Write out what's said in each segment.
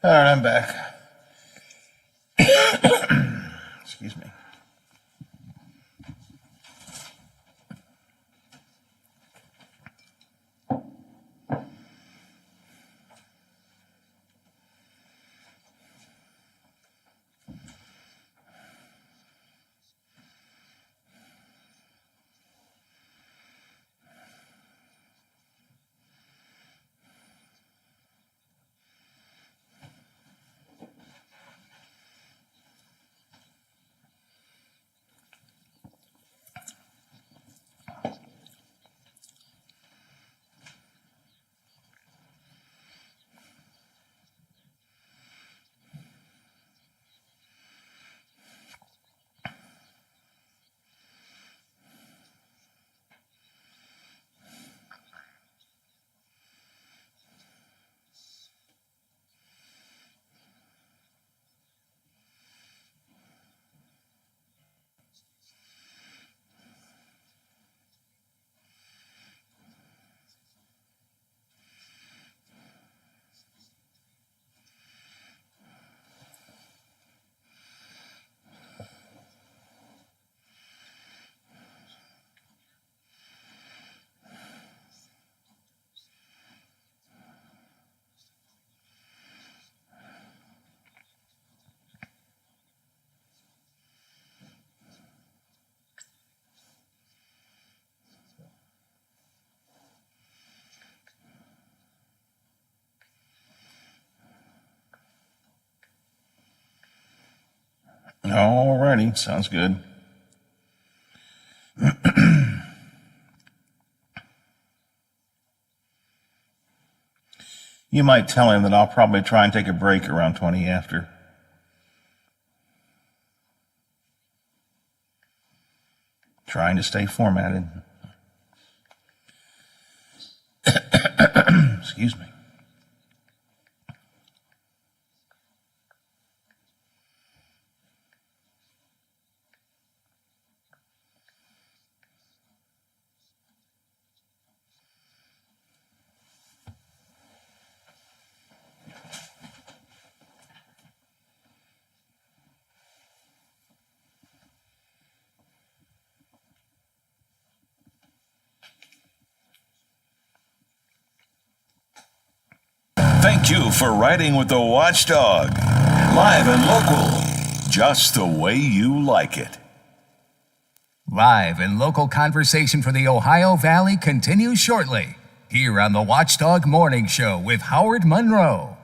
All right, I'm back. Excuse me. All righty, sounds good. You might tell him that I'll probably try and take a break around 20 after. Trying to stay formatted. Excuse me. Thank you for riding with the Watchdog. Live and local, just the way you like it. Live and local conversation for the Ohio Valley continues shortly, here on the Watchdog Morning Show with Howard Monroe.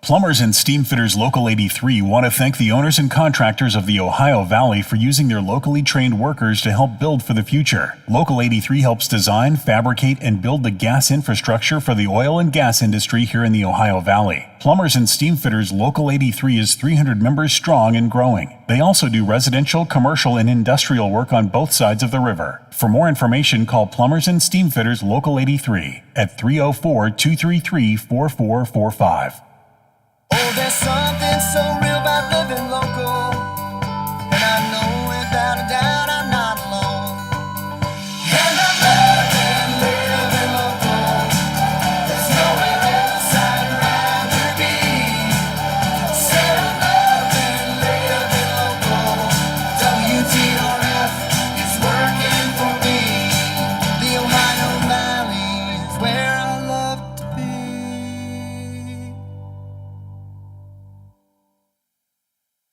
Plumbers and Steam Fitters Local 83 want to thank the owners and contractors of the Ohio Valley for using their locally trained workers to help build for the future. Local 83 helps design, fabricate, and build the gas infrastructure for the oil and gas industry here in the Ohio Valley. Plumbers and Steam Fitters Local 83 is 300 members strong and growing. They also do residential, commercial, and industrial work on both sides of the river. For more information, call Plumbers and Steam Fitters Local 83 at 304-233-4445. Oh, there's something so real about living local, and I know without a doubt I'm not alone. And I love and living local. There's nowhere else I'd rather be. Say I love and living local. WTRF is working for me. The Ohio Valley is where I love to be.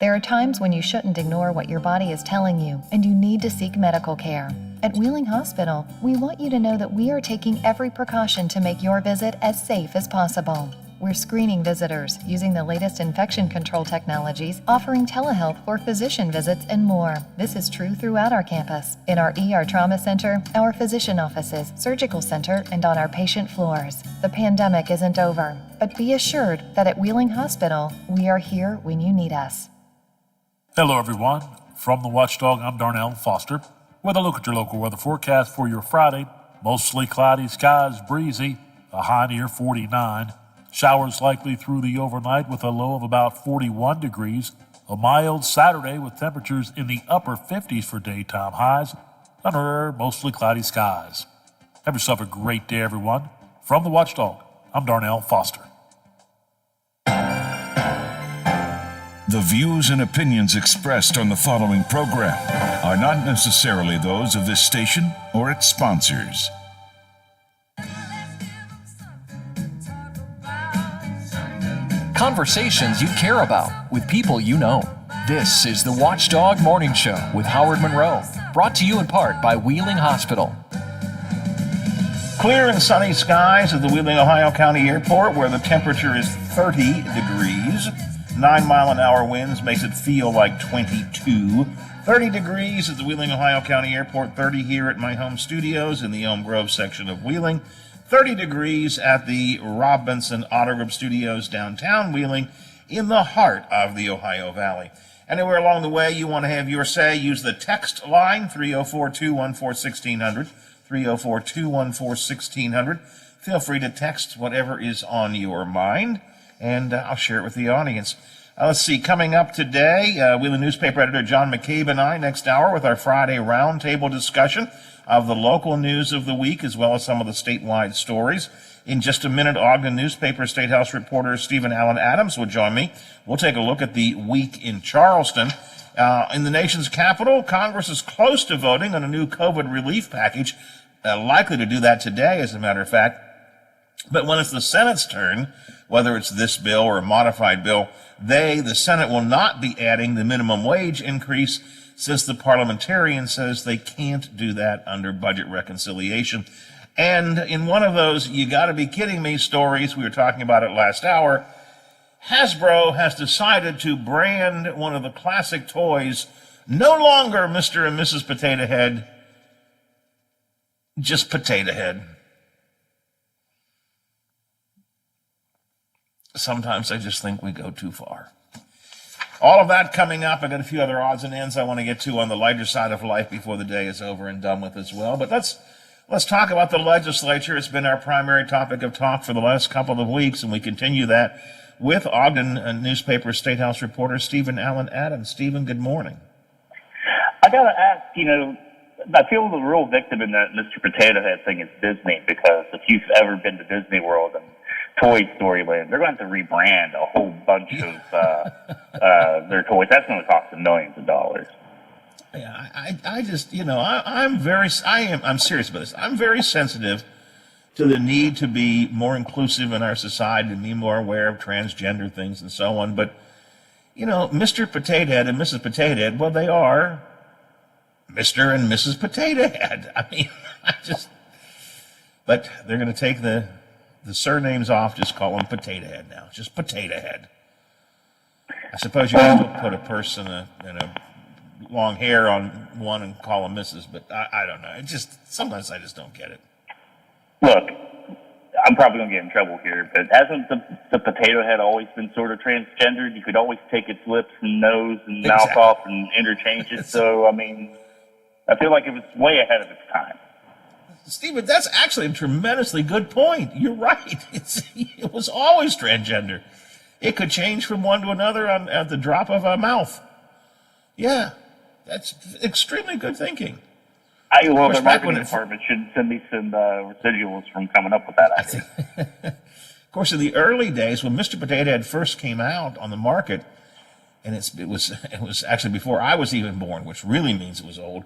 There are times when you shouldn't ignore what your body is telling you, and you need to seek medical care. At Wheeling Hospital, we want you to know that we are taking every precaution to make your visit as safe as possible. We're screening visitors using the latest infection control technologies, offering telehealth for physician visits, and more. This is true throughout our campus, in our ER trauma center, our physician offices, surgical center, and on our patient floors. The pandemic isn't over, but be assured that at Wheeling Hospital, we are here when you need us. Hello, everyone. From the Watchdog, I'm Darnell Foster with a look at your local weather forecast for your Friday. Mostly cloudy skies, breezy, a high near 49. Showers likely through the overnight with a low of about 41 degrees. A mild Saturday with temperatures in the upper 50s for daytime highs under mostly cloudy skies. Have yourself a great day, everyone. From the Watchdog, I'm Darnell Foster. The views and opinions expressed on the following program are not necessarily those of this station or its sponsors. Conversations you care about with people you know. This is the Watchdog Morning Show with Howard Monroe, brought to you in part by Wheeling Hospital. Clear and sunny skies at the Wheeling, Ohio County Airport, where the temperature is 30 degrees. 9-mile-an-hour winds makes it feel like 22. 30 degrees at the Wheeling, Ohio County Airport, 30 here at my home studios in the Elm Grove section of Wheeling, 30 degrees at the Robinson Auto Group Studios downtown Wheeling in the heart of the Ohio Valley. Anywhere along the way you want to have your say, use the text line 304-214-1600, 304-214-1600. Feel free to text whatever is on your mind, and I'll share it with the audience. Let's see, coming up today, Wheeling newspaper editor John McCabe and I next hour with our Friday roundtable discussion of the local news of the week, as well as some of the statewide stories. In just a minute, Ogden newspaper State House reporter Stephen Allen Adams will join me. We'll take a look at the week in Charleston. In the nation's capital, Congress is close to voting on a new COVID relief package, likely to do that today, as a matter of fact. But when it's the Senate's turn, whether it's this bill or a modified bill, the Senate, will not be adding the minimum wage increase, since the parliamentarian says they can't do that under budget reconciliation. And in one of those you gotta be kidding me stories, we were talking about it last hour, Hasbro has decided to brand one of the classic toys, no longer Mr. and Mrs. Potato Head, just Potato Head. Sometimes I just think we go too far. All of that coming up. I got a few other odds and ends I want to get to on the lighter side of life before the day is over and done with as well. But let's talk about the legislature. It's been our primary topic of talk for the last couple of weeks, and we continue that with Ogden newspaper State House reporter Stephen Allen Adams. Stephen, good morning. I got to ask, I feel the real victim in that Mr. Potato Head thing is Disney, because if you've ever been to Disney World and Toy Story Land, they're going to have to rebrand a whole bunch of their toys. That's going to cost them millions of dollars. Yeah, I just, I'm serious about this. I'm very sensitive to the need to be more inclusive in our society and be more aware of transgender things and so on. But, Mr. Potato Head and Mrs. Potato Head, well, they are Mr. and Mrs. Potato Head. I mean, but they're going to take the surnames off, just call them Potato Head now. Just Potato Head. I suppose you have to put a person and a long hair on one and call them Mrs., but I don't know. Sometimes I just don't get it. Look, I'm probably going to get in trouble here, but hasn't the Potato Head always been sort of transgendered? You could always take its lips and nose and mouth off and interchange it. So, I feel like it was way ahead of its time. Stephen, that's actually a tremendously good point. You're right. It was always transgender. It could change from one to another at the drop of a mouth. Yeah, that's extremely good thinking. The marketing department should send me some residuals from coming up with that idea. Of course, in the early days when Mr. Potato Head first came out on the market, and it was actually before I was even born, which really means it was old,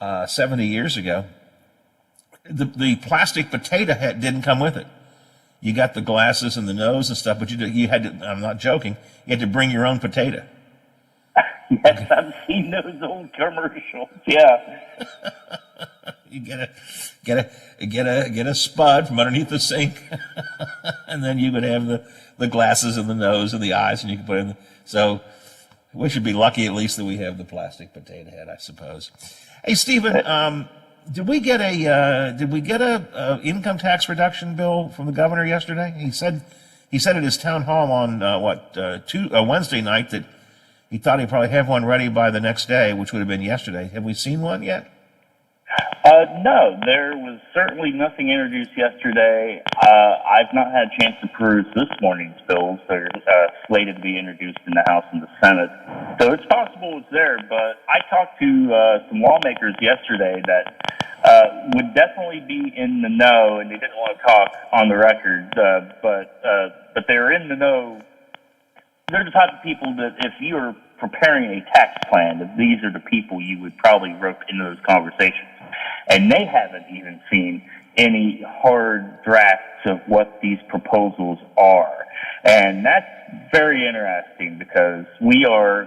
70 years ago. The plastic potato head didn't come with it. You got the glasses and the nose and stuff, but you had to, I'm not joking, you had to bring your own potato. Yes, I've seen those old commercials. Yeah. You get a spud from underneath the sink, and then you would have the glasses and the nose and the eyes, and you could put in. So we should be lucky at least that we have the plastic potato head, I suppose. Hey, Stephen, did we get a income tax reduction bill from the governor yesterday? He said at his town hall on Wednesday night that he thought he'd probably have one ready by the next day, which would have been yesterday. Have we seen one yet? No, there was certainly nothing introduced yesterday. I've not had a chance to peruse this morning's bills. They're slated to be introduced in the House and the Senate. So it's possible it's there, but I talked to some lawmakers yesterday that would definitely be in the know, and they didn't want to talk on the record, but they're in the know they're the type of people that if you're preparing a tax plan, that these are the people you would probably rope into those conversations. And they haven't even seen any hard drafts of what these proposals are. And that's very interesting because we are,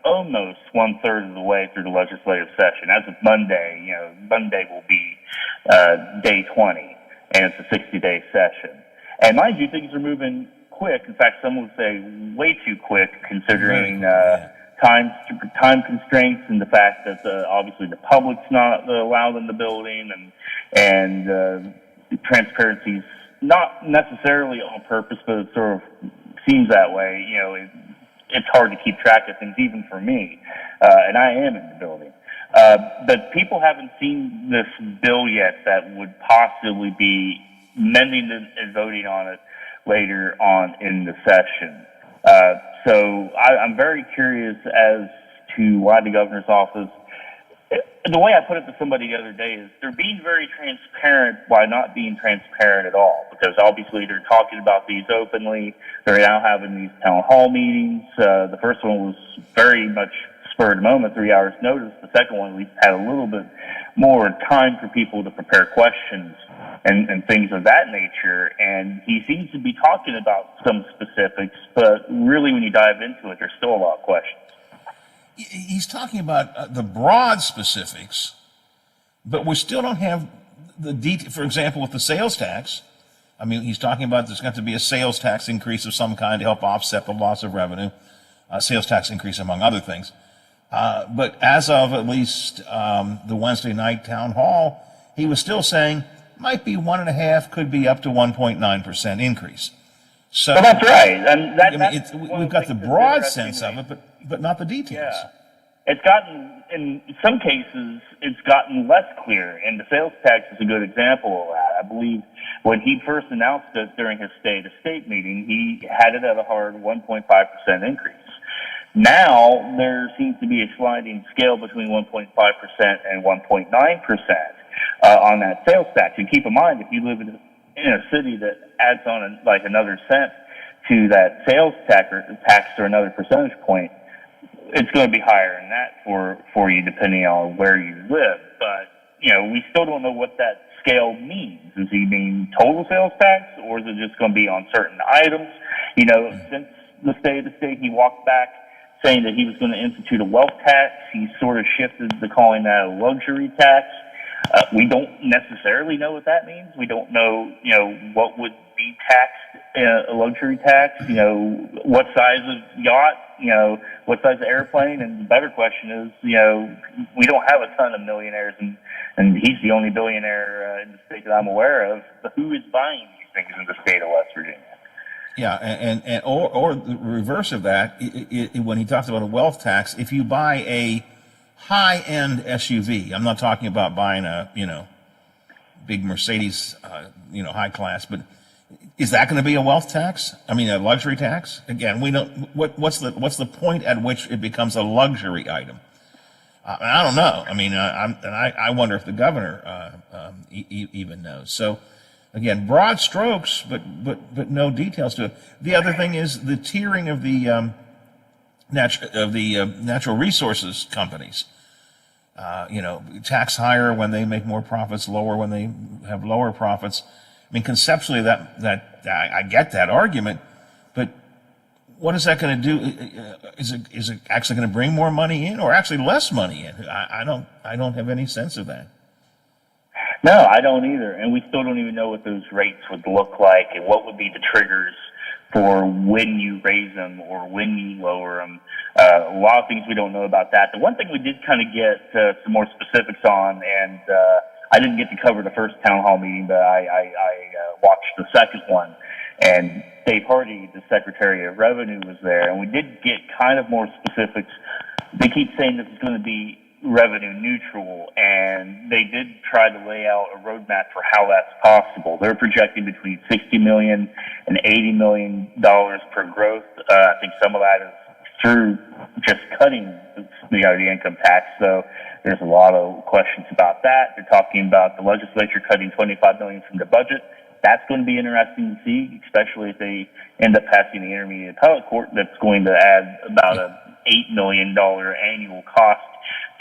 almost 1/3 of the way through the legislative session. As of Monday, Monday will be day 20, and it's a 60-day session. And mind you, things are moving quick. In fact, some would say way too quick, considering time constraints and the fact that obviously the public's not allowed in the building, and transparency's not necessarily on purpose, but it sort of seems that way. It's hard to keep track of things, even for me, and I am in the building. But people haven't seen this bill yet that would possibly be mending and voting on it later on in the session. So I'm very curious as to why the governor's office, the way I put it to somebody the other day is they're being very transparent while not being transparent at all, because obviously they're talking about these openly. They're now having these town hall meetings. The first one was very much spur of the moment, 3 hours notice. The second one at least had a little bit more time for people to prepare questions and things of that nature. And he seems to be talking about some specifics, but really when you dive into it, there's still a lot of questions. He's talking about the broad specifics, but we still don't have the detail. For example, with the sales tax, I mean, he's talking about there's going to be a sales tax increase of some kind to help offset the loss of revenue, sales tax increase among other things. But as of at least the Wednesday night town hall, he was still saying might be 1.5%, could be up to 1.9% increase. So well, that's right. We've got the broad sense of it, but not the details. Yeah. It's gotten, in some cases, it's gotten less clear, and the sales tax is a good example of that. I believe when he first announced it during his state-to-state meeting, he had it at a hard 1.5% increase. Now, there seems to be a sliding scale between 1.5% and 1.9% on that sales tax. And keep in mind, if you live in a city that adds on another cent to that sales tax or another percentage point, it's going to be higher than that for you depending on where you live. But, we still don't know what that scale means. Does he mean total sales tax, or is it just going to be on certain items? Since the state, he walked back saying that he was going to institute a wealth tax. He sort of shifted to calling that a luxury tax. We don't necessarily know what that means. We don't know, what would be taxed, a luxury tax, what size of yacht, what size of airplane. And the better question is, we don't have a ton of millionaires, and he's the only billionaire in the state that I'm aware of. But who is buying these things in the state of West Virginia? Yeah, and or the reverse of that, when he talks about a wealth tax, if you buy a high-end SUV, I'm not talking about buying a, big Mercedes, high class, but is that going to be a wealth tax? I mean, a luxury tax? Again, we don't, what's the point at which it becomes a luxury item? I don't know. I mean, I wonder if the governor even knows. So, again, broad strokes, but no details to it. The other thing is the tiering of the natural resources companies. Tax higher when they make more profits, lower when they have lower profits. I mean, conceptually, that I get that argument, but what is that going to do? Is it actually going to bring more money in, or actually less money in? I don't have any sense of that. No, I don't either, and we still don't even know what those rates would look like and what would be the triggers for when you raise them or when you lower them. A lot of things we don't know about that. The one thing we did kind of get some more specifics on, and I didn't get to cover the first town hall meeting, but I watched the second one, and Dave Hardy, the Secretary of Revenue, was there, and we did get kind of more specifics. They keep saying this is going to be revenue neutral, and they did try to lay out a roadmap for how that's possible. They're projecting between $60 million and $80 million per growth. I think some of that is through just cutting the income tax. So there's a lot of questions about that. They're talking about the legislature cutting $25 million from the budget, that's going to be interesting to see, especially if they end up passing the intermediate appellate court. That's going to add about a $8 million annual cost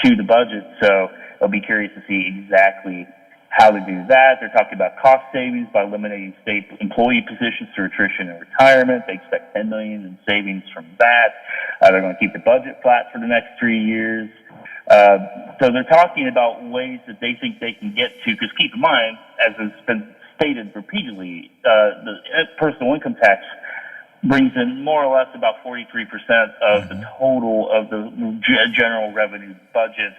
to the budget. So I'll be curious to see exactly how to do that. They're talking about cost savings by eliminating state employee positions through attrition and retirement. They expect $10 million in savings from that. They're going to keep the budget flat for the next 3 years. So they're talking about ways that they think they can get to, because keep in mind, as has been stated repeatedly, the personal income tax brings in more or less about 43% of the total of the general revenue budget.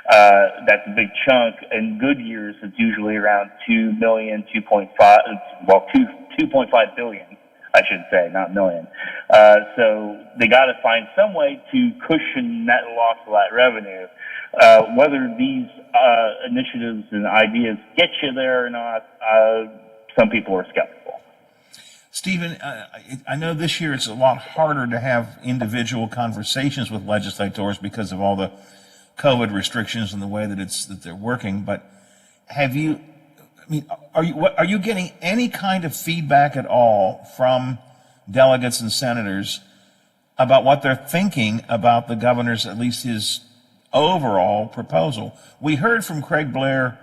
That's a big chunk. In good years, it's usually around 2 million, 2.5 billion, I should say, not million. So they got to find some way to cushion that loss of that revenue. Whether these initiatives and ideas get you there or not, some people are skeptical. Stephen, I know this year it's a lot harder to have individual conversations with legislators because of all the COVID restrictions and the way that they're working. But have you? I mean, are you getting any kind of feedback at all from delegates and senators about what they're thinking about the governor's, at least his overall proposal? We heard from Craig Blair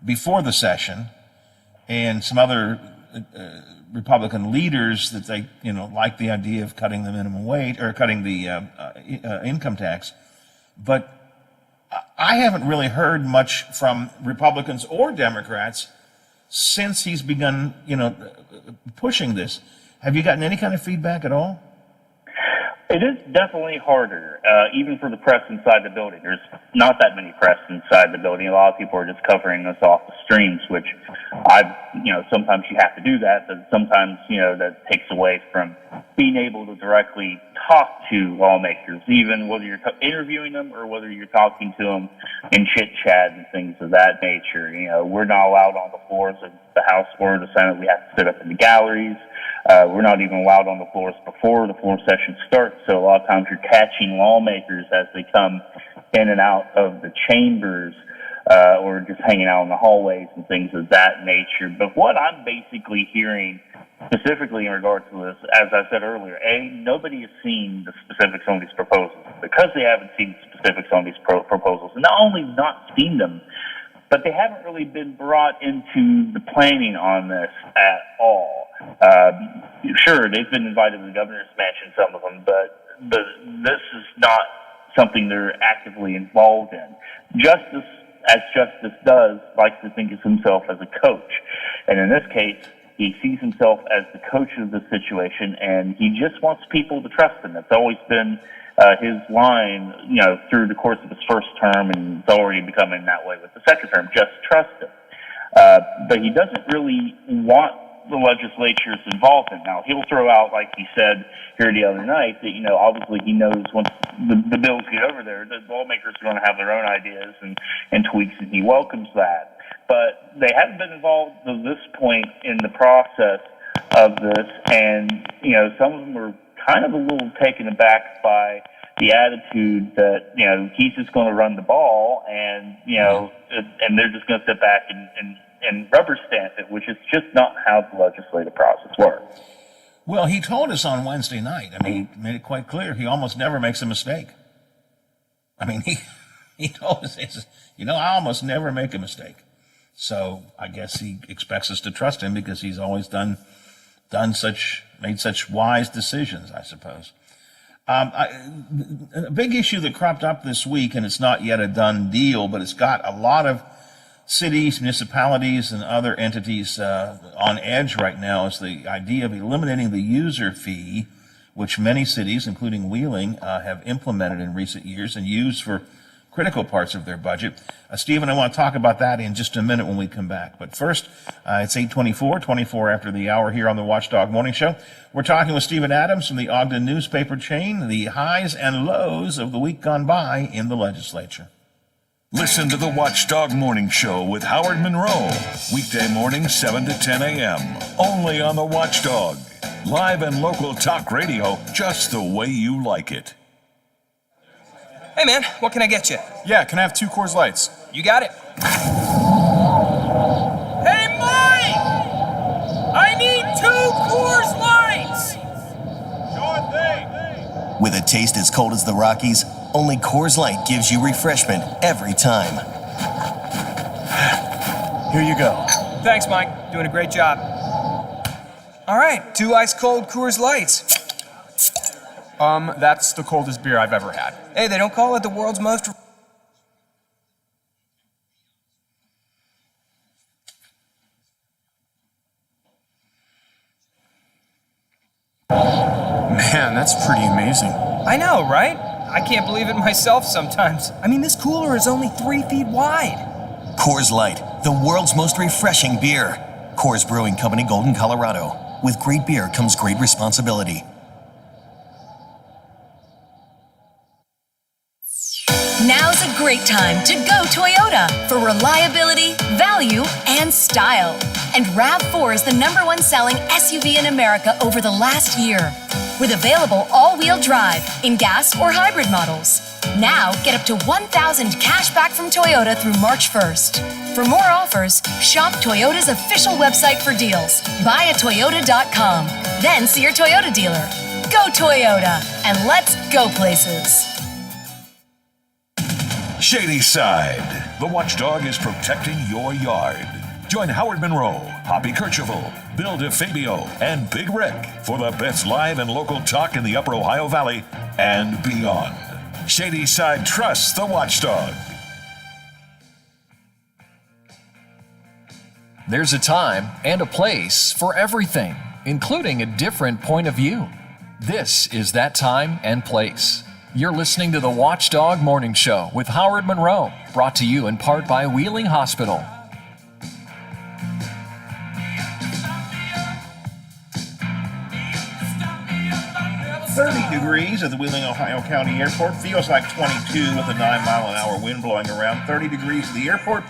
before the session and some other Republican leaders that they, like the idea of cutting the minimum wage or cutting the income tax. But I haven't really heard much from Republicans or Democrats since he's begun, pushing this. Have you gotten any kind of feedback at all? It is definitely harder, even for the press inside the building. There's not that many press inside the building. A lot of people are just covering us off the streams, which sometimes you have to do that, but sometimes, that takes away from being able to directly talk to lawmakers, even whether you're interviewing them or whether you're talking to them in chit-chat and things of that nature. We're not allowed on the floors of the House or the Senate. We have to sit up in the galleries. We're not even allowed on the floors before the floor session starts, so a lot of times you're catching lawmakers as they come in and out of the chambers, or just hanging out in the hallways and things of that nature. But what I'm basically hearing specifically in regard to this, as I said earlier, nobody has seen the specifics on these proposals. Because they haven't seen the specifics on these proposals, and not only not seen them, but they haven't really been brought into the planning on this at all. Sure, they've been invited to the governor's mansion, some of them, but this is not something they're actively involved in. Justice, as Justice does, likes to think of himself as a coach. And in this case, he sees himself as the coach of the situation, and he just wants people to trust him. That's always been his line, through the course of his first term, and it's already becoming that way with the second term, just trust him. But he doesn't really want the legislature's involvement. Now, he'll throw out, like he said here the other night, that, obviously he knows once the bills get over there, the lawmakers are going to have their own ideas and tweaks, and he welcomes that. But they haven't been involved to this point in the process of this, and, some of them are kind of a little taken aback by the attitude that, he's just going to run the ball, and, and they're just going to sit back and rubber stamp it, which is just not how the legislative process works. Well, he told us on Wednesday night. I mean, he made it quite clear he almost never makes a mistake. I mean, he told us, he says, I almost never make a mistake. So I guess he expects us to trust him because he's always made such wise decisions, I suppose. A big issue that cropped up this week, and it's not yet a done deal, but it's got a lot of cities, municipalities, and other entities on edge right now, is the idea of eliminating the user fee, which many cities, including Wheeling, have implemented in recent years and used for critical parts of their budget. Stephen, I want to talk about that in just a minute when we come back. But first, it's 8:24 after the hour here on the Watchdog Morning Show. We're talking with Stephen Adams from the Ogden newspaper chain, the highs and lows of the week gone by in the legislature. Listen to the Watchdog Morning Show with Howard Monroe. Weekday mornings 7 to 10 a.m. Only on the Watchdog. Live and local talk radio, just the way you like it. Hey man, what can I get you? Yeah, can I have 2 Coors Lights? You got it. Hey Mike! taste as cold as the Rockies, only Coors Light gives you refreshment every time. Here you go. Thanks, Mike. Doing a great job. All right, 2 ice-cold Coors Lights. That's the coldest beer I've ever had. Hey, they don't call it the world's most... Man, that's pretty amazing. I know, right? I can't believe it myself sometimes. I mean, this cooler is only 3 feet wide. Coors Light, the world's most refreshing beer. Coors Brewing Company, Golden, Colorado. With great beer comes great responsibility. Now's a great time to go Toyota for reliability, value, and style. And RAV4 is the #1 selling SUV in America over the last year, with available all-wheel drive in gas or hybrid models. Now, get up to $1,000 cash back from Toyota through March 1st. For more offers, shop Toyota's official website for deals. Buy at Toyota.com. Then see your Toyota dealer. Go Toyota, and let's go places. Shady Side. The Watchdog is protecting your yard. Join Howard Monroe, Hoppy Kercheval, Bill DeFabio, and Big Rick for the best live and local talk in the Upper Ohio Valley and beyond. Shady Side trusts the Watchdog. There's a time and a place for everything, including a different point of view. This is that time and place. You're listening to the Watchdog Morning Show with Howard Monroe, brought to you in part by Wheeling Hospital. 30 degrees at the Wheeling, Ohio County Airport. Feels like 22 with a 9-mile-an-hour wind blowing around. 30 degrees at the airport.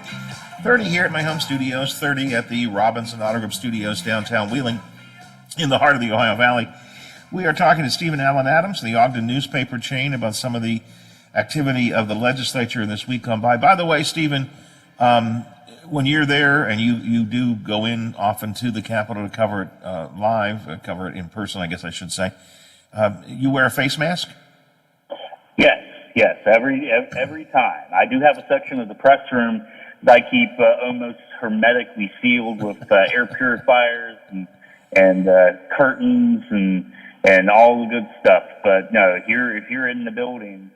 30 here at my home studios. 30 at the Robinson Auto Group Studios downtown Wheeling in the heart of the Ohio Valley. We are talking to Stephen Allen Adams, the Ogden newspaper chain, about some of the activity of the legislature in this week gone by. By the way, Stephen, when you're there, and you do go in often to the Capitol to cover it live, cover it in person, I guess I should say, you wear a face mask? Yes, every time. I do have a section of the press room that I keep almost hermetically sealed with air purifiers and curtains and all the good stuff. But no, if you're in the building,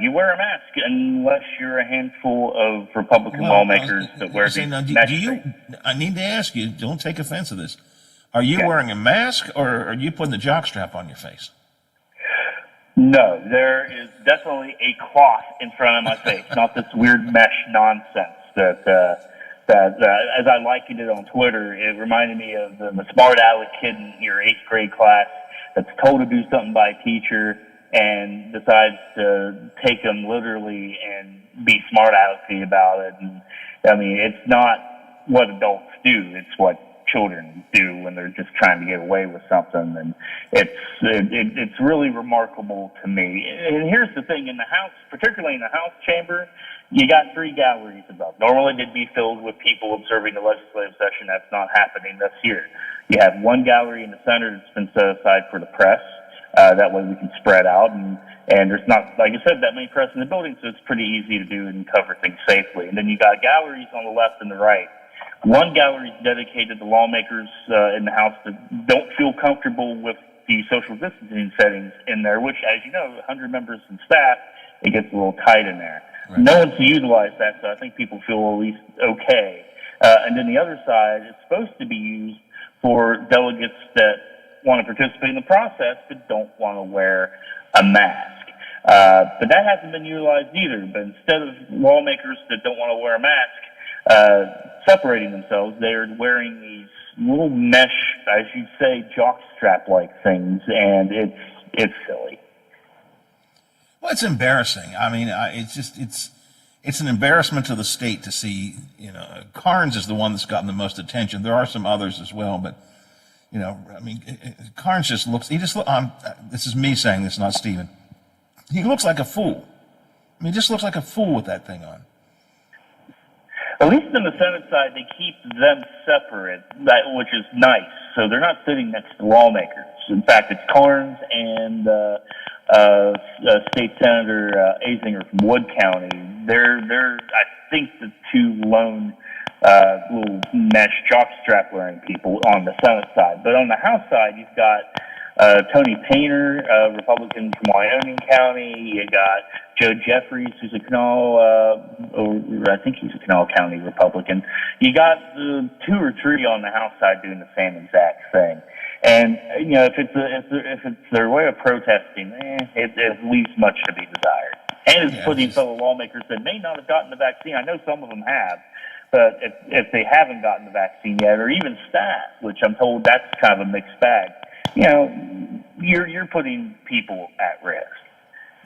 you wear a mask unless you're a handful of Republican lawmakers that wear these mesh. I need to ask you, don't take offense to this. Are you wearing a mask, or are you putting the jockstrap on your face? No, there is definitely a cloth in front of my face, not this weird mesh nonsense that as I likened it on Twitter, it reminded me of the smart aleck kid in your 8th grade class that's told to do something by a teacher and decides to take them literally and be smart alecky about it. And I mean, it's not what adults do; it's what children do when they're just trying to get away with something. And it's really remarkable to me. And here's the thing: in the House, particularly in the House chamber, you got 3 galleries above. Normally, they'd be filled with people observing the legislative session. That's not happening this year. You have 1 gallery in the center that's been set aside for the press. That way we can spread out. And there's not, like I said, that many press in the building, so it's pretty easy to do and cover things safely. And then you got galleries on the left and the right. 1 gallery is dedicated to lawmakers in the House that don't feel comfortable with the social distancing settings in there, which, as you know, 100 members and staff, it gets a little tight in there. Right. No one's utilized that, so I think people feel at least okay. And then the other side is supposed to be used for delegates that want to participate in the process but don't want to wear a mask. But that hasn't been utilized either. But instead of lawmakers that don't want to wear a mask separating themselves, they're wearing these little mesh, as you say, jockstrap-like things, and it's silly. Well, it's embarrassing. I mean, it's an embarrassment to the state to see, Carnes is the one that's gotten the most attention. There are some others as well, but, I mean, Carnes this is me saying this, not Stephen. He looks like a fool. I mean, he just looks like a fool with that thing on. At least in the Senate side, they keep them separate, which is nice. So they're not sitting next to lawmakers. In fact, it's Carnes and State Senator Azinger from Wood County. They're I think the two lone little mesh jockstrap wearing people on the Senate side. But on the House side, you've got Tony Painter, Republican from Wyoming County. You got Joe Jeffries, who's a I think he's a Kanawha County Republican. You got 2 or 3 on the House side doing the same exact thing. And if it's their way of protesting, it leaves much to be desired. And it's putting fellow lawmakers that may not have gotten the vaccine. I know some of them have, but if they haven't gotten the vaccine yet, or even staff, which I'm told that's kind of a mixed bag, you're putting people at risk.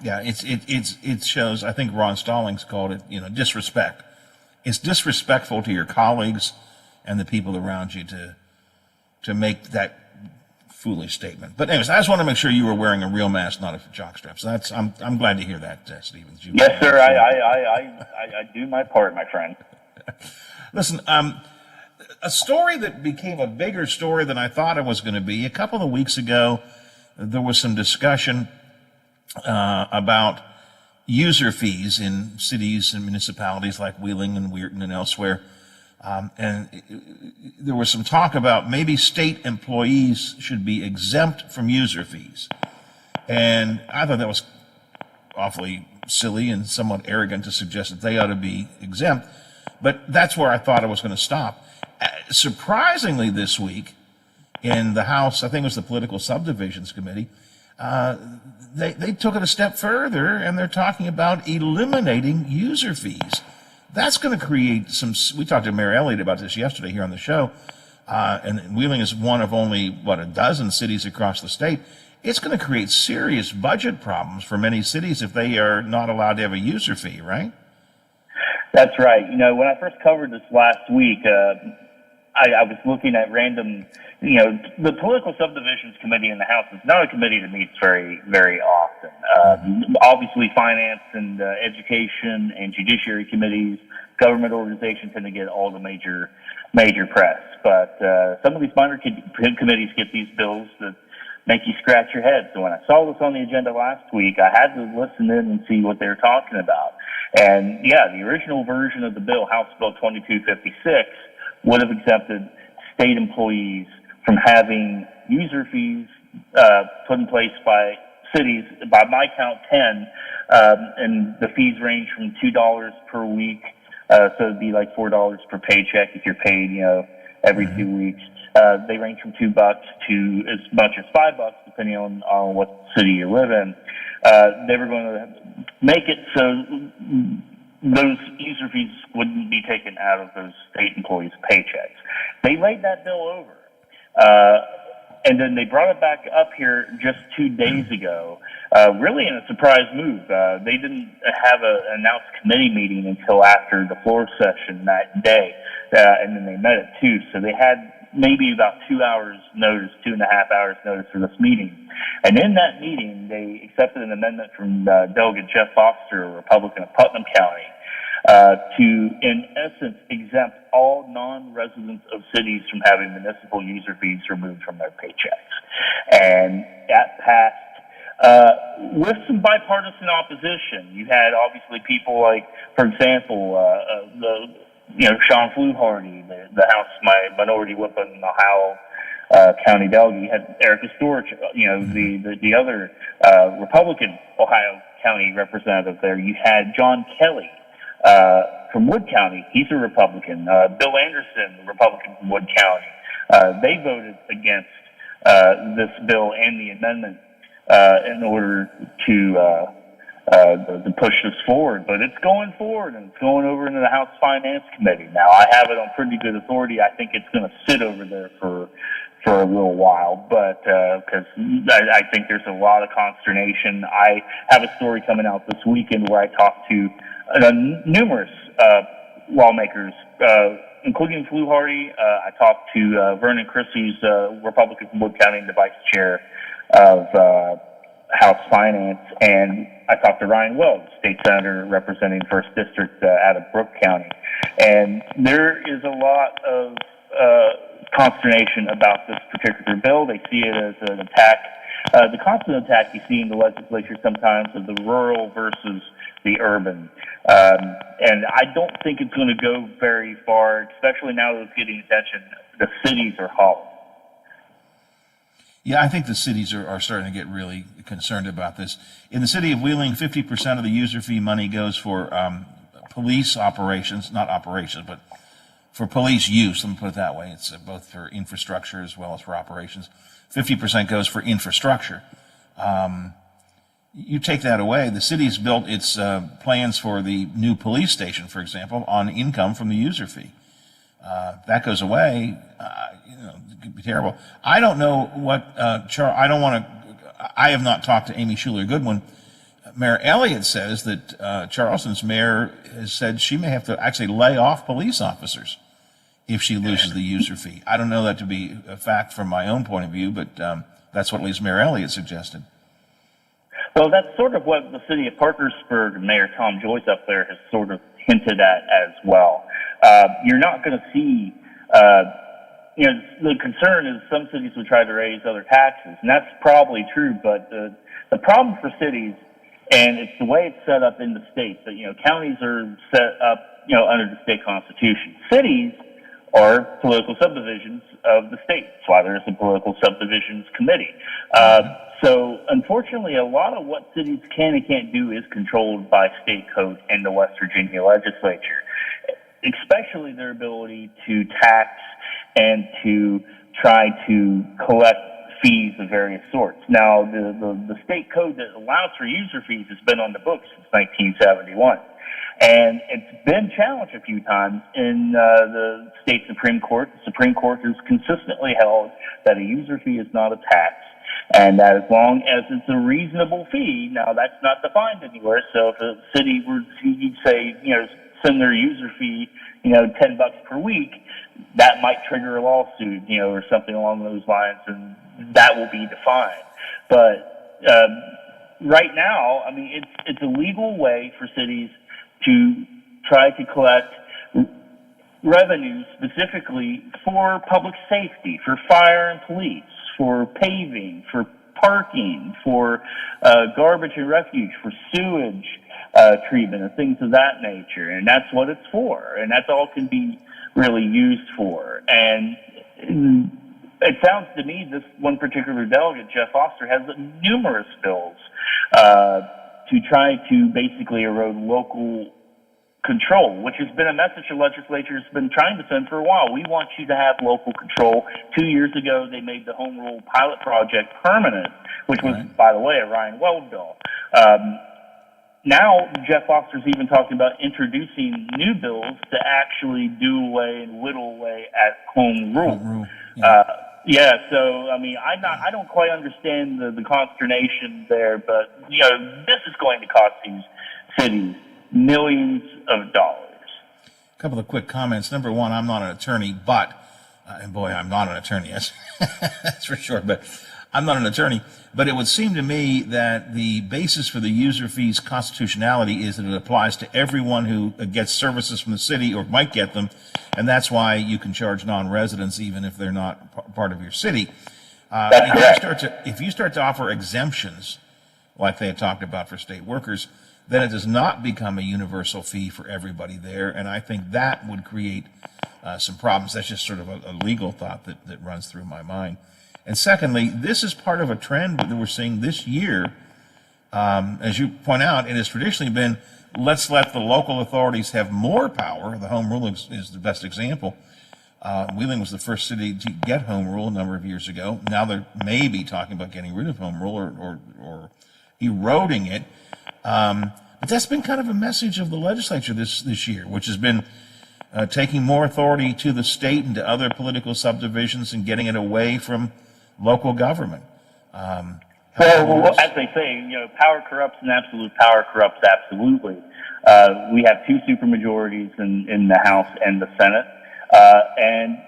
Yeah, it shows. I think Ron Stallings called it, disrespect. It's disrespectful to your colleagues and the people around you to make that foolish statement. But anyways, I just want to make sure you were wearing a real mask, not a jockstrap. So I'm glad to hear that, Stevens. Yes, sir. I do my part, my friend. Listen, a story that became a bigger story than I thought it was going to be. A couple of weeks ago, there was some discussion about user fees in cities and municipalities like Wheeling and Weirton and elsewhere. And there was some talk about maybe state employees should be exempt from user fees. And I thought that was awfully silly and somewhat arrogant to suggest that they ought to be exempt. But that's where I thought it was going to stop. Surprisingly, this week in the House, I think it was the Political Subdivisions Committee, they took it a step further, and they're talking about eliminating user fees. That's going to create some. We talked to Mayor Elliott about this yesterday here on the show, and Wheeling is one of only, a dozen cities across the state. It's going to create serious budget problems for many cities if they are not allowed to have a user fee, right? That's right. When I first covered this last week, I was looking at random, the Political Subdivisions Committee in the House is not a committee that meets very, very often. Obviously, finance and education and judiciary committees, government organizations tend to get all the major press. But some of these minor committees get these bills that make you scratch your head. So when I saw this on the agenda last week, I had to listen in and see what they were talking about. And the original version of the bill, House Bill 2256, would have exempted state employees from having user fees put in place by cities, by my count 10, and the fees range from $2 per week, so it'd be like $4 per paycheck if you're paid, every 2 weeks. They range from $2 to as much as $5, depending on what city you live in. They were going to make it so those user fees wouldn't be taken out of those state employees' paychecks. They laid that bill over. And then they brought it back up here just 2 days ago, really in a surprise move. They didn't have an announced committee meeting until after the floor session that day, and then they met at 2. So they had maybe about 2 hours notice, 2.5 hours notice for this meeting. And in that meeting, they accepted an amendment from Delegate Jeff Foster, a Republican of Putnam County, to, in essence, exempt all non-residents of cities from having municipal user fees removed from their paychecks. And that passed with some bipartisan opposition. You had, obviously, people like, for example, Sean Fluharty, the House Minority Whip in Ohio County delegate. You had Erica Storch, the other Republican Ohio County representative there. You had John Kelly from Wood County. He's a Republican. Bill Anderson, the Republican from Wood County. They voted against this bill and the amendment in order to push this forward. But it's going forward, and it's going over into the House Finance Committee. Now, I have it on pretty good authority. I think it's going to sit over there for a little while, but because I think there's a lot of consternation. I have a story coming out this weekend where I talked to numerous lawmakers, including Fluharty. I talked to Vernon Christie's Republican from Wood County and the vice chair of House Finance, and I talked to Ryan Wells, state senator representing 1st District out of Brooke County. And there is a lot of consternation about this particular bill. They see it as an attack the constant attack you see in the legislature sometimes of the rural versus the urban. And I don't think it's going to go very far, especially now that it's getting attention. The cities are hollow. Yeah, I think the cities are starting to get really concerned about this. In the city of Wheeling, 50% of the user fee money goes for police operations, not operations, but for police use. Let me put it that way. It's both for infrastructure as well as for operations. 50% goes for infrastructure. You take that away, the city's built its plans for the new police station, for example, on income from the user fee. That goes away, it could be terrible. I don't know what, I have not talked to Amy Schuler Goodwin. Mayor Elliott says that Charleston's mayor has said she may have to actually lay off police officers if she loses the user fee. I don't know that to be a fact from my own point of view, but that's what at least Mayor Elliott suggested. Well, that's sort of what the city of Parkersburg and Mayor Tom Joyce up there has sort of hinted at as well. You're not going to see, the concern is some cities would try to raise other taxes, and that's probably true, but the problem for cities, and it's the way it's set up in the state, but, counties are set up, under the state constitution. Cities are political subdivisions of the state. That's why there's a political subdivisions committee. So unfortunately, a lot of what cities can and can't do is controlled by state code and the West Virginia legislature, especially their ability to tax and to try to collect fees of various sorts. Now, the state code that allows for user fees has been on the books since 1971. And it's been challenged a few times in the state Supreme Court. The Supreme Court has consistently held that a user fee is not a tax, and that as long as it's a reasonable fee, now that's not defined anywhere. So if a city were to say, send their user fee, $10 per week, that might trigger a lawsuit, or something along those lines, and that will be defined. But right now, it's a legal way for cities to try to collect revenue specifically for public safety, for fire and police, for paving, for parking, for garbage and refuge, for sewage treatment and things of that nature. And that's what it's for. And that's all it can be really used for. And it sounds to me this one particular delegate, Jeff Foster, has numerous bills to try to basically erode local control, which has been a message the legislature has been trying to send for a while. We want you to have local control. 2 years ago, they made the home rule pilot project permanent, which was, by the way, a Ryan Weld bill. Now, Jeff Foster's even talking about introducing new bills to actually do away and whittle away at home rule. So I don't quite understand the consternation there, but this is going to cost these cities millions of dollars. A couple of quick comments. Number one, I'm not an attorney, but, and boy, I'm not an attorney, that's for sure, but I'm not an attorney. But it would seem to me that the basis for the user fee's constitutionality is that it applies to everyone who gets services from the city or might get them, and that's why you can charge non-residents even if they're not part of your city. If you start to offer exemptions, like they had talked about for state workers, then it does not become a universal fee for everybody there, and I think that would create some problems. That's just sort of a legal thought that runs through my mind. And secondly, this is part of a trend that we're seeing this year. As you point out, it has traditionally been, let's let the local authorities have more power. The home rule is the best example. Wheeling was the first city to get home rule a number of years ago. Now they're maybe talking about getting rid of home rule or eroding it. But that's been kind of a message of the legislature this year, which has been taking more authority to the state and to other political subdivisions and getting it away from local government. Well, as they say, power corrupts and absolute power corrupts absolutely. We have two supermajorities in the House and the Senate, and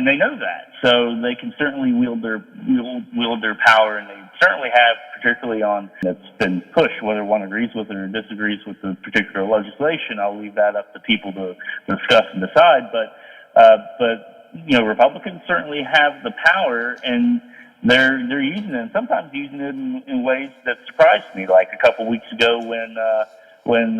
they know that, so they can certainly wield their power, and they certainly have, particularly on that's been pushed. Whether one agrees with it or disagrees with the particular legislation, I'll leave that up to people to discuss and decide. But Republicans certainly have the power, and they're using it, and sometimes using it in ways that surprised me. Like a couple weeks ago when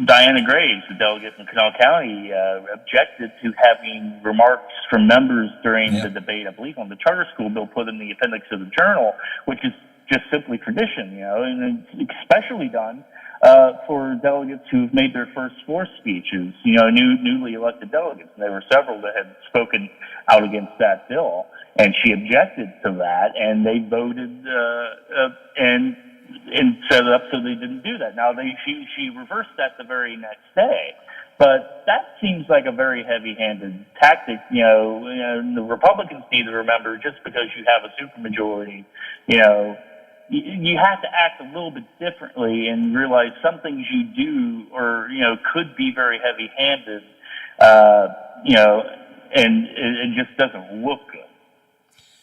Diana Graves, the delegate from Kanawha County, objected to having remarks from members during the debate, I believe, on the charter school bill put in the appendix of the journal, which is just simply tradition, and it's especially done for delegates who've made their first floor speeches, newly elected delegates. And there were several that had spoken out against that bill, and she objected to that, and they voted and set it up so they didn't do that. Now she reversed that the very next day, but that seems like a very heavy-handed tactic. The Republicans need to remember, just because you have a supermajority, you have to act a little bit differently and realize some things you do or could be very heavy-handed, and it just doesn't look good.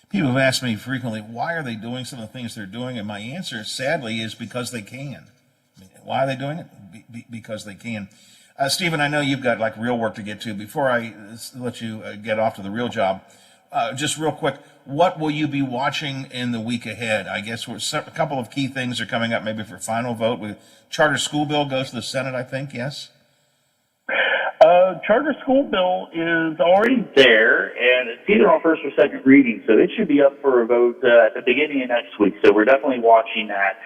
People have asked me frequently, why are they doing some of the things they're doing? And my answer, sadly, is because they can. Why are they doing it? Because they can. Stephen, I know you've got real work to get to. Before I let you get off to the real job, just real quick, what will you be watching in the week ahead? I guess a couple of key things are coming up maybe for final vote. With charter school bill goes to the Senate, I think, yes? Charter school bill is already there, and it's either on first or second reading, so it should be up for a vote at the beginning of next week. So we're definitely watching that.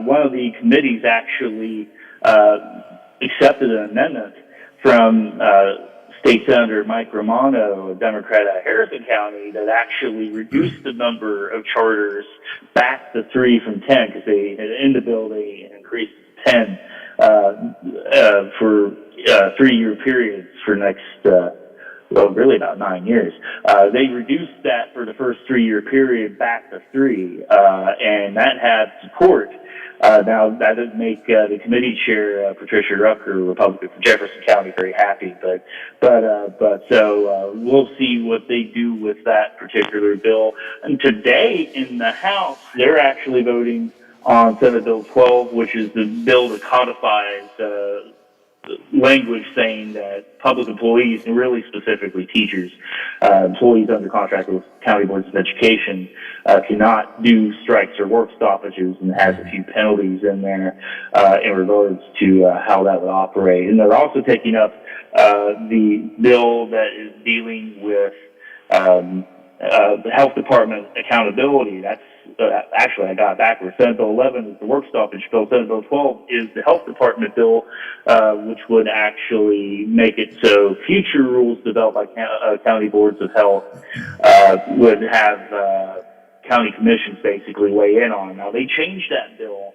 One of the committees actually accepted an amendment from State Senator Mike Romano, a Democrat out of Harrison County, that actually reduced the number of charters back to 3 from 10, because in the bill they increased to 10 for 3-year periods for next, really about 9 years. They reduced that for the first 3-year period back to 3, and that had support. Now, that doesn't make the committee chair, Patricia Rucker, Republican from Jefferson County, very happy, so we'll see what they do with that particular bill. And today in the House, they're actually voting on Senate Bill 12, which is the bill that codifies language saying that public employees, and really specifically teachers, employees under contract with county boards of education, cannot do strikes or work stoppages, and has a few penalties in there in regards to how that would operate. And they're also taking up the bill that is dealing with the health department accountability. That's actually, I got it backwards. Senate Bill 11 is the work stoppage bill. Senate Bill 12 is the health department bill, which would actually make it so future rules developed by county boards of health would have county commissions basically weigh in on. Now, they changed that bill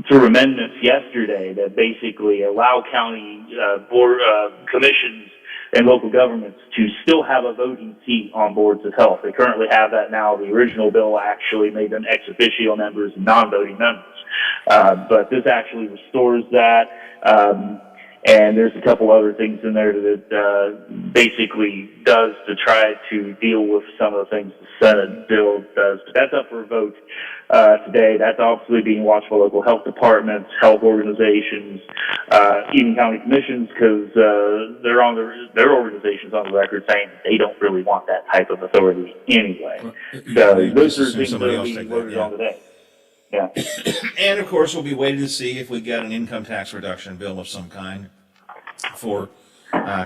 through amendments yesterday that basically allow county board commissions and local governments to still have a voting seat on boards of health. They currently have that now. The original bill actually made them ex officio members and non-voting members. But this actually restores that. And there's a couple other things in there that basically does to try to deal with some of the things the Senate bill does. But that's up for a vote today. That's obviously being watched by local health departments, health organizations, even county commissions, because their organizations on the record saying that they don't really want that type of authority anyway. So those are things that are being voted on today. Yeah. And of course, we'll be waiting to see if we get an income tax reduction bill of some kind for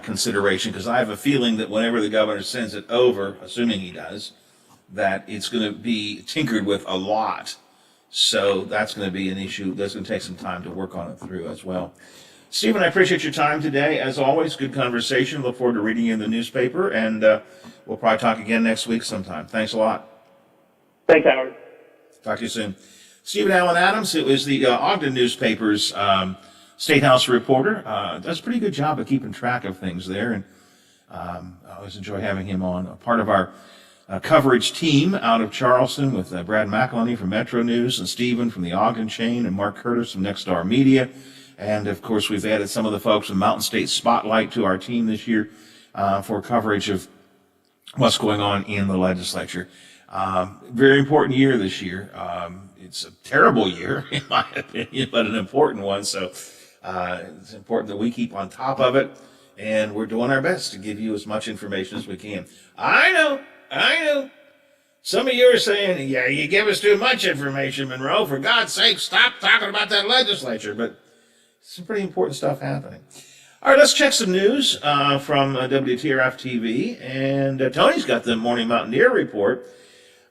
consideration, because I have a feeling that whenever the governor sends it over, assuming he does, that it's going to be tinkered with a lot. So that's going to be an issue. That's going to take some time to work on it through as well. Stephen, I appreciate your time today. As always, good conversation. Look forward to reading you in the newspaper, and we'll probably talk again next week sometime. Thanks a lot. Thanks, Howard. Talk to you soon. Stephen Allen Adams, who is the Ogden newspaper's State House reporter, does a pretty good job of keeping track of things there, and I always enjoy having him on. A part of our coverage team out of Charleston with Brad McElhenney from Metro News, and Stephen from the Ogden Chain, and Mark Curtis from Next Star Media. And, of course, we've added some of the folks from Mountain State Spotlight to our team this year for coverage of what's going on in the legislature. Very important year this year. It's a terrible year, in my opinion, but an important one. So it's important that we keep on top of it and we're doing our best to give you as much information as we can. I know. Some of you are saying, yeah, you give us too much information, Monroe. For God's sake, stop talking about that legislature. But some pretty important stuff happening. All right, let's check some news from WTRF TV. And Tony's got the Morning Mountaineer report.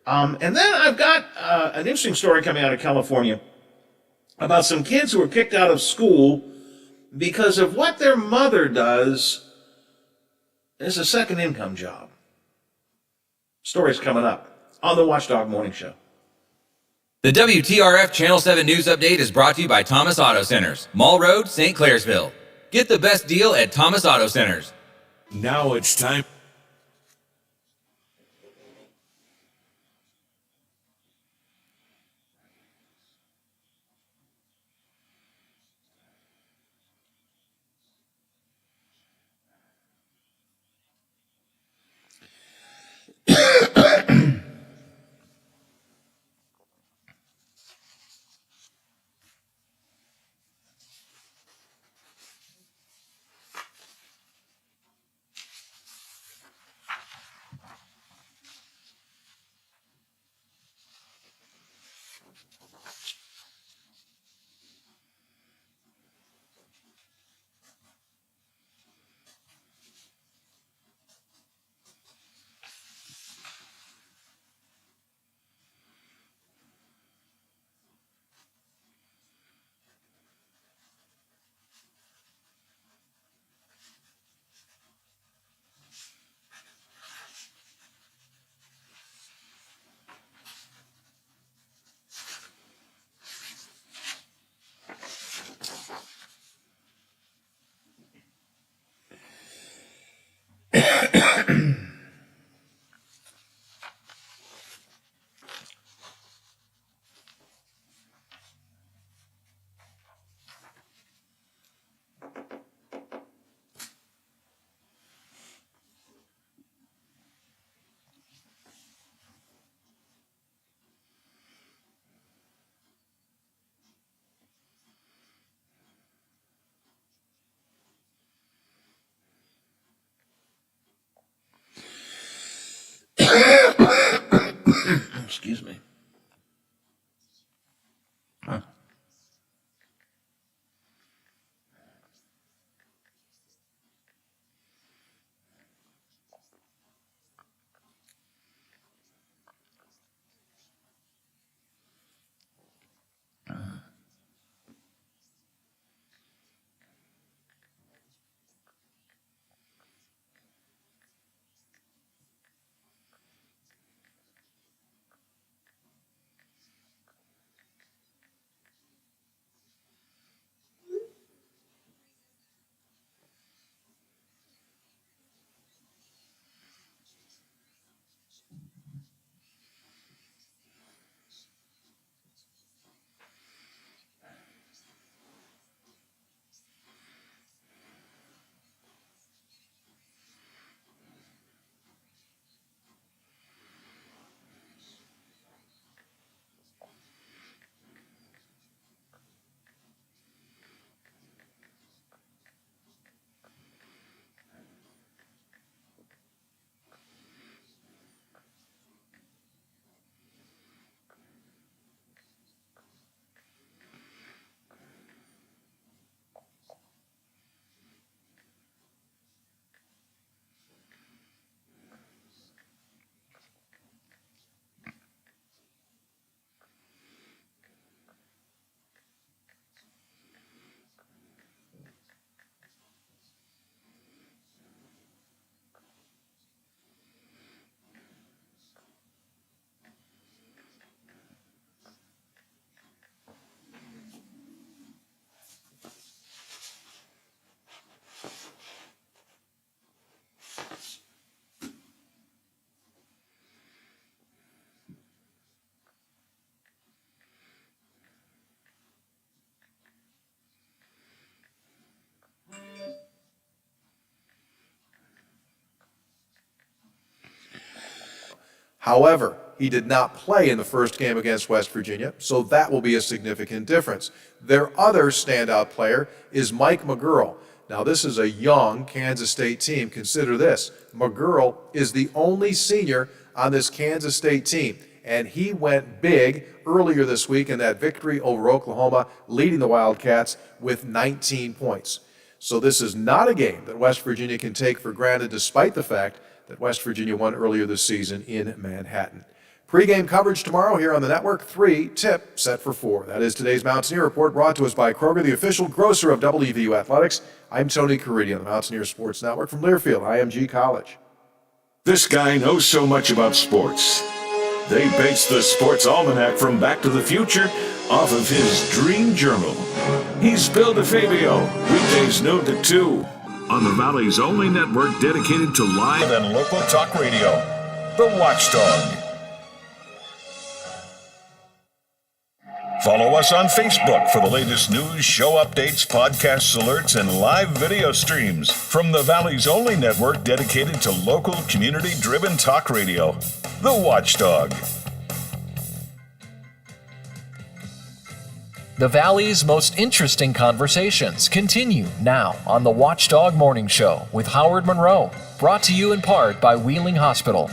And then I've got an interesting story coming out of California about some kids who were kicked out of school because of what their mother does as a second income job. Story's coming up on the Watchdog Morning Show. The WTRF Channel 7 News Update is brought to you by Thomas Auto Centers, Mall Road, St. Clairsville. Get the best deal at Thomas Auto Centers. Now it's time. Excuse me. Huh. However, he did not play in the first game against West Virginia, so that will be a significant difference. Their other standout player is Mike McGurl. Now, this is a young Kansas State team. Consider this. McGurl is the only senior on this Kansas State team, and he went big earlier this week in that victory over Oklahoma, leading the Wildcats with 19 points. So this is not a game that West Virginia can take for granted, despite the fact that West Virginia won earlier this season in Manhattan. Pre-game coverage tomorrow here on the network. 3, tip set for 4. That is today's Mountaineer Report, brought to us by Kroger, the official grocer of WVU Athletics. I'm Tony Caridi on the Mountaineer Sports Network from Learfield, IMG College. This guy knows so much about sports. They base the Sports Almanac from Back to the Future off of his dream journal. He's Bill DeFabio, weekdays noon to 2, on the Valley's only network dedicated to live and local talk radio, The Watchdog. Follow us on Facebook for the latest news, show updates, podcasts, alerts, and live video streams from the Valley's only network dedicated to local, community-driven talk radio, The Watchdog. The Valley's most interesting conversations continue now on the Watchdog Morning Show with Howard Monroe, brought to you in part by Wheeling Hospital.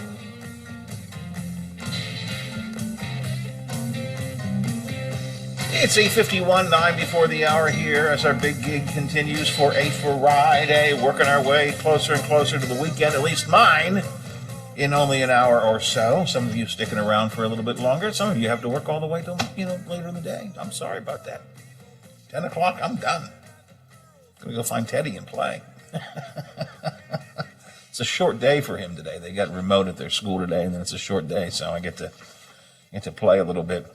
It's 8:51, 9 before the hour here as our big gig continues for a Friday, working our way closer and closer to the weekend, at least mine, in only an hour or so. Some of you sticking around for a little bit longer. Some of you have to work all the way till, later in the day. I'm sorry about that. 10 o'clock, I'm done. Gonna go find Teddy and play. It's a short day for him today. They got remote at their school today, and then it's a short day, so I get to play a little bit.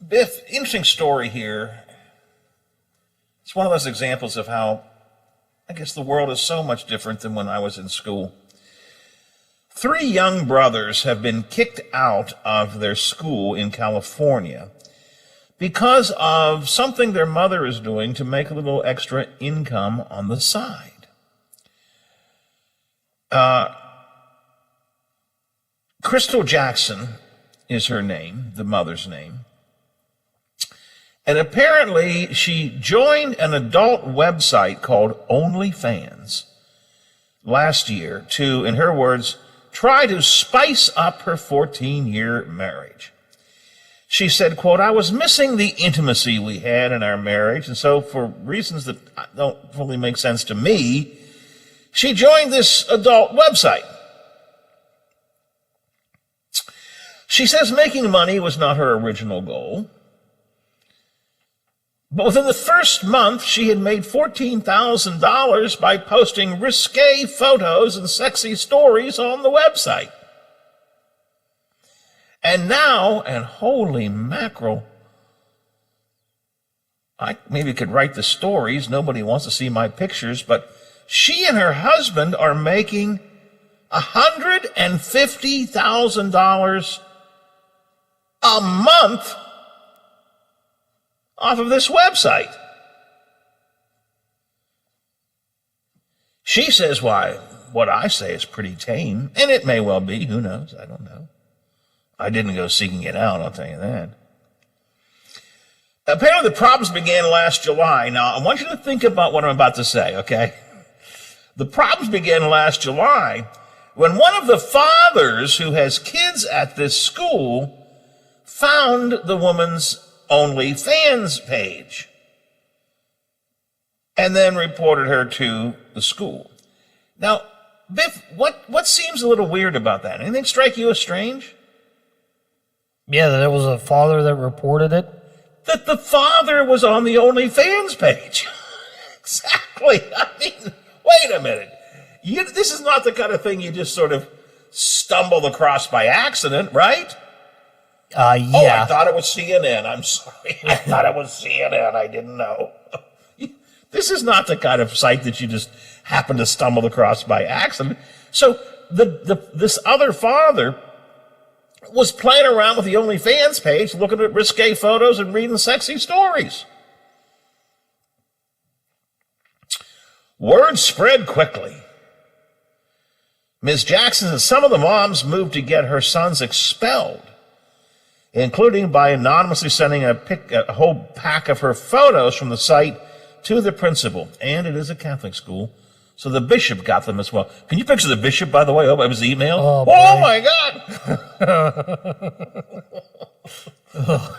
Biff, interesting story here. It's one of those examples of how, I guess, the world is so much different than when I was in school. 3 young brothers have been kicked out of their school in California because of something their mother is doing to make a little extra income on the side. Crystal Jackson is her name, the mother's name. And apparently she joined an adult website called OnlyFans last year to, in her words, try to spice up her 14-year marriage. She said, quote, "I was missing the intimacy we had in our marriage, and so for reasons that don't fully make sense to me, she joined this adult website." She says making money was not her original goal. But within the first month, she had made $14,000 by posting risque photos and sexy stories on the website. And now, and holy mackerel, I maybe could write the stories. Nobody wants to see my pictures, but she and her husband are making $150,000 a month off of this website. She says, why, what I say is pretty tame, and it may well be, who knows, I don't know. I didn't go seeking it out, I'll tell you that. Apparently the problems began last July. Now, I want you to think about what I'm about to say, okay? The problems began last July when one of the fathers who has kids at this school found the woman's OnlyFans page and then reported her to the school. Now, Biff, what seems a little weird about that? Anything strike you as strange? Yeah, that it was a father that reported it? That the father was on the OnlyFans page. Exactly. I mean, wait a minute. This is not the kind of thing you just sort of stumbled across by accident, right? Yeah. Oh, I thought it was CNN. I'm sorry. I thought it was CNN. I didn't know. This is not the kind of site that you just happen to stumble across by accident. So this other father was playing around with the OnlyFans page, looking at risque photos and reading sexy stories. Word spread quickly. Ms. Jackson and some of the moms moved to get her sons expelled, including by anonymously sending a whole pack of her photos from the site to the principal, and it is a Catholic school, so the bishop got them as well. Can you picture the bishop, by the way? Oh, it was the email? Oh, my God!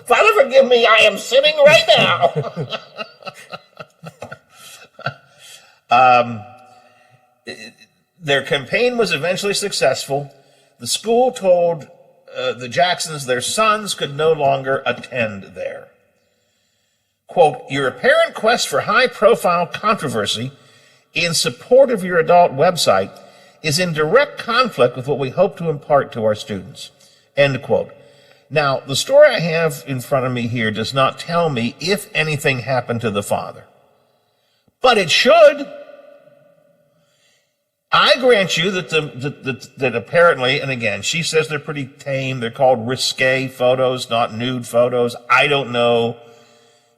Father, forgive me, I am sinning right now. Their campaign was eventually successful. The school told the Jacksons their sons could no longer attend there. Quote, your apparent quest for high-profile controversy in support of your adult website is in direct conflict with what we hope to impart to our students. End quote. Now, the story I have in front of me here does not tell me if anything happened to the father. But it should. I grant you that apparently, and again, she says they're pretty tame. They're called risque photos, not nude photos. I don't know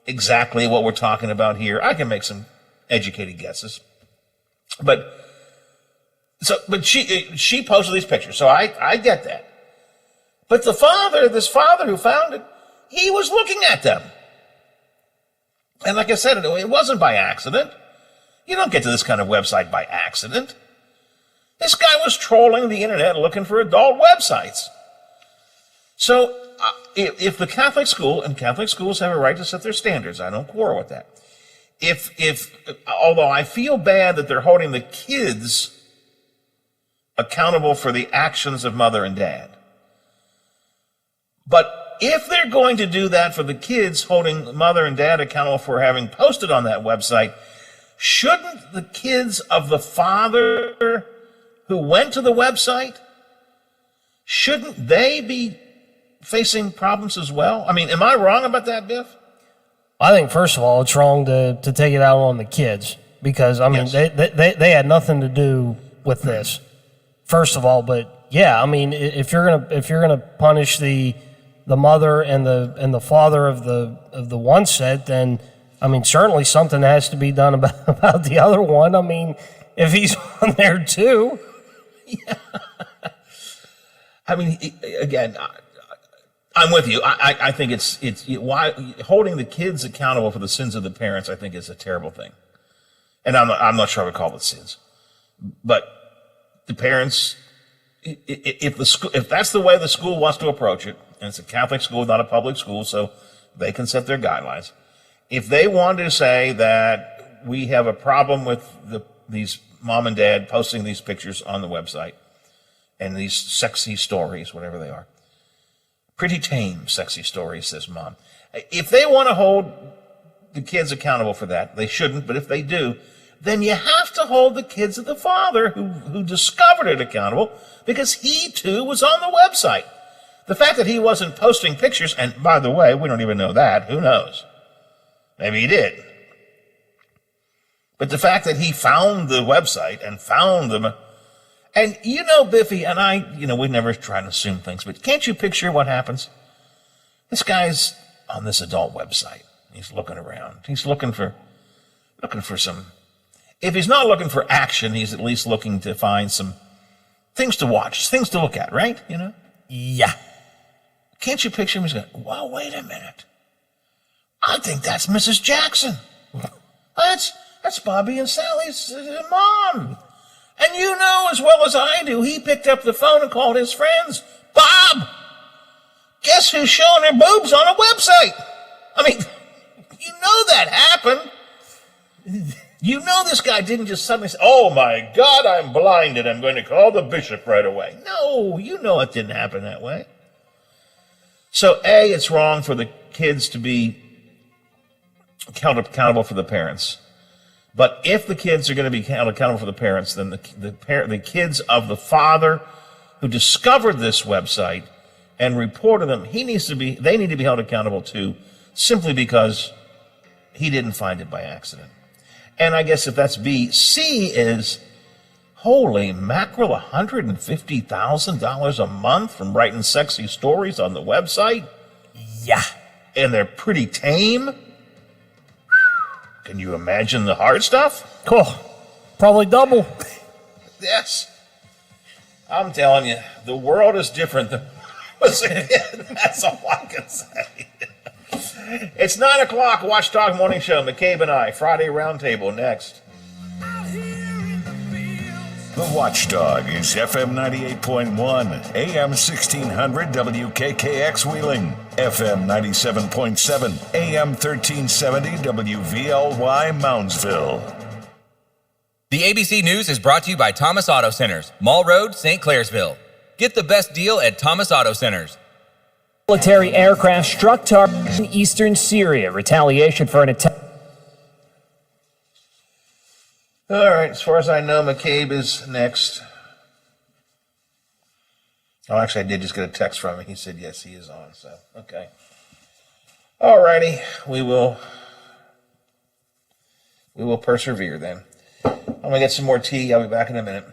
exactly what we're talking about here. I can make some educated guesses. But she posted these pictures, so I get that. But this father who found it, he was looking at them. And like I said, it wasn't by accident. You don't get to this kind of website by accident. This guy was trolling the internet looking for adult websites. So if the Catholic school, and Catholic schools have a right to set their standards, I don't quarrel with that. Although I feel bad that they're holding the kids accountable for the actions of mother and dad. But if they're going to do that for the kids, holding mother and dad accountable for having posted on that website, shouldn't the kids of the father who went to the website, shouldn't they be facing problems as well? I mean, am I wrong about that, Biff? I think, first of all, it's wrong to take it out on the kids because, I mean, yes. they had nothing to do with this, first of all. But, yeah, I mean, if you're gonna punish the mother and the father of the one set, then, I mean, certainly something has to be done about the other one. I mean, if he's on there too. Yeah. I mean, again, I'm with you. I think it's why holding the kids accountable for the sins of the parents, I think, is a terrible thing. And I'm not sure I would call it sins, but the parents, if that's the way the school wants to approach it, and it's a Catholic school, not a public school, so they can set their guidelines. If they want to say that we have a problem with these mom and dad posting these pictures on the website and these sexy stories, whatever they are, pretty tame sexy stories, says mom. If they want to hold the kids accountable for that, they shouldn't, but if they do, then you have to hold the kids of the father who discovered it accountable because he too was on the website. The fact that he wasn't posting pictures, and by the way, we don't even know that, who knows? Maybe he did. But the fact that he found the website and found them, and you know, Biffy and I, we never try to assume things, but can't you picture what happens? This guy's on this adult website. He's looking around. He's looking for some, if he's not looking for action, he's at least looking to find some things to watch, things to look at, right? Yeah. Can't you picture him? He's going, well, wait a minute. I think that's Mrs. Jackson. That's Bobby and Sally's mom. And you know as well as I do, he picked up the phone and called his friends. Bob, guess who's showing her boobs on a website? I mean, you know that happened. You know this guy didn't just suddenly say, oh my God, I'm blinded. I'm going to call the bishop right away. No, you know it didn't happen that way. So A, it's wrong for the kids to be held accountable for the parents. But if the kids are going to be held accountable for the parents, then the kids of the father who discovered this website and reported them, they need to be held accountable too, simply because he didn't find it by accident. And I guess if that's B, C is, holy mackerel, $150,000 a month from writing sexy stories on the website? Yeah. And they're pretty tame? Can you imagine the hard stuff? Cool. Probably double. Yes. I'm telling you, the world is different than was a kid. That's all I can say. It's 9 o'clock, Watchdog Morning Show. McCabe and I, Friday Roundtable, next. The Watchdog is FM 98.1, AM 1600 WKKX Wheeling, FM 97.7, AM 1370 WVLY Moundsville. The ABC News is brought to you by Thomas Auto Centers, Mall Road, St. Clairsville. Get the best deal at Thomas Auto Centers. Military aircraft struck targets in eastern Syria. Retaliation for an attack. All right, as far as I know, McCabe is next. Oh, actually, I did just get a text from him. He said, yes, he is on, so, okay. All righty, we will persevere then. I'm going to get some more tea. I'll be back in a minute.